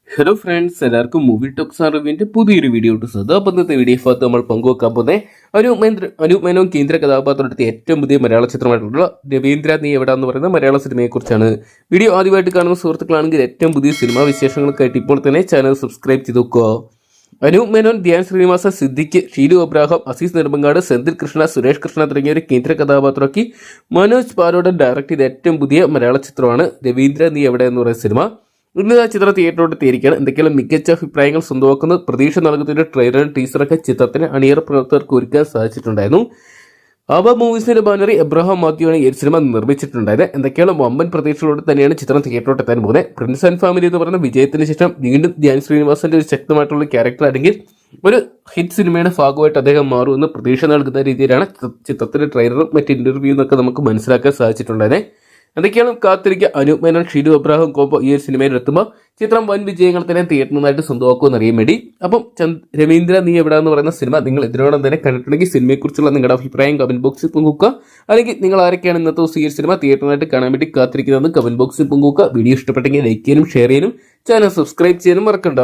Hello friends, എല്ലാവർക്കും movie talks അറിവിന്റെ പുതിയൊരു വീഡിയോ ഇട്ടത്. അപ്പം ഇന്നത്തെ വീഡിയോ ഭാഗത്ത് നമ്മൾ പങ്കുവെക്കാൻ പോകുന്നത് അനൂപ് മേനോൻ കേന്ദ്ര കഥാപാത്രത്തെ ഏറ്റവും പുതിയ മലയാള ചിത്രമായിട്ടുള്ള രവീന്ദ്ര നീ എവിടാന്ന് പറയുന്ന മലയാള സിനിമയെക്കുറിച്ചാണ്. വീഡിയോ ആദ്യമായിട്ട് കാണുന്ന സുഹൃത്തുക്കളാണെങ്കിൽ ഏറ്റവും പുതിയ സിനിമാ വിശേഷങ്ങൾക്കായിട്ട് ഇപ്പോൾ തന്നെ ചാനൽ സബ്സ്ക്രൈബ് ചെയ്ത് നോക്കുക. അനൂപ് മേനോൻ, ധ്യാൻ ശ്രീനിവാസ, സിദ്ദിഖ്, ഷീലു അബ്രാഹം, അസീസ് നെടുമ്പങ്ങാട്, സെന്തിൽ കൃഷ്ണ, സുരേഷ് കൃഷ്ണ തുടങ്ങിയവരെ കേന്ദ്ര കഥാപാത്രമാക്കി മനോജ് പാലോടൻ ഡയറക്ട് ചെയ്ത ഏറ്റവും പുതിയ മലയാള ചിത്രമാണ് രവീന്ദ്ര നീ എവിടെ എന്ന് പറയുന്ന സിനിമ. ഇന്ന് ആ ചിത്രം തിയേറ്ററോട് എത്തിയിരിക്കുകയാണ്. എന്തൊക്കെയാണ് മികച്ച അഭിപ്രായങ്ങൾ സ്വന്തമാക്കുന്ന പ്രതീക്ഷ നൽകുന്ന ട്രെയിലറും ടീസറൊക്കെ ചിത്രത്തിന് അണിയറ പ്രവർത്തകർക്ക് ഒരുക്കാൻ സാധിച്ചിട്ടുണ്ടായിരുന്നു. ആബ മൂവീസിന്റെ ബാനറി എബ്രഹാം മാത്യുവാണ് ഈ സിനിമ നിർമ്മിച്ചിട്ടുണ്ടായത്. എന്തൊക്കെയാണ് വമ്പൻ പ്രതീക്ഷകളോടെ തന്നെയാണ് ചിത്രം തിയേറ്ററോട്ട് എത്താൻ പോകുന്നത്. പ്രിൻസ് ആൻഡ് ഫാമിലി എന്ന് പറയുന്ന വിജയത്തിന് ശേഷം വീണ്ടും ധ്യാൻ ശ്രീനിവാസന്റെ ഒരു ശക്തമായിട്ടുള്ള ക്യാരക്ടർ അല്ലെങ്കിൽ ഒരു ഹിറ്റ് സിനിമയുടെ ഭാഗമായിട്ട് അദ്ദേഹം മാറുമെന്ന് പ്രതീക്ഷ നൽകുന്ന രീതിയിലാണ് ചിത്രത്തിന്റെ ട്രെയിലറും മറ്റ് ഇന്റർവ്യൂ എന്നൊക്കെ നമുക്ക് മനസ്സിലാക്കാൻ സാധിച്ചിട്ടുണ്ടായത്. എന്തൊക്കെയാണ് കാത്തിരിക്കുക. അനൂപ് മേനോൻ, ഷീലു അബ്രാഹം കോമ്പോ ഈ ഒരു സിനിമയിൽ എത്തുമ്പോൾ ചിത്രം വൻ വിജയങ്ങൾ തന്നെ തിയേറ്ററിനായിട്ട് സ്വന്തമാക്കുമെന്ന് അറിയാൻ വേണ്ടി. അപ്പം രവീന്ദ്ര നീ എവിടാന്ന് പറയുന്ന സിനിമ നിങ്ങൾ ഇതിനോടൊപ്പം തന്നെ കണ്ടിട്ടുണ്ടെങ്കിൽ സിനിമയെക്കുറിച്ചുള്ള നിങ്ങളുടെ അഭിപ്രായം കമന്റ് ബോക്സിൽ പങ്കുവെക്കുക. അല്ലെങ്കിൽ നിങ്ങൾ ആരൊക്കെയാണ് ഇന്നത്തെ ദിവസം ഈ സിനിമ തിയേറ്ററിനായിട്ട് കാണാൻ വേണ്ടി കാത്തിരിക്കുന്നതെന്ന് കമന്റ് ബോക്സിൽ പങ്കുവെക്കുക. വീഡിയോ ഇഷ്ടപ്പെട്ടെങ്കിൽ ലൈക്ക് ചെയ്യാനും ഷെയർ ചെയ്യാനും ചാനൽ സബ്സ്ക്രൈബ് ചെയ്യാനും മറക്കണ്ട.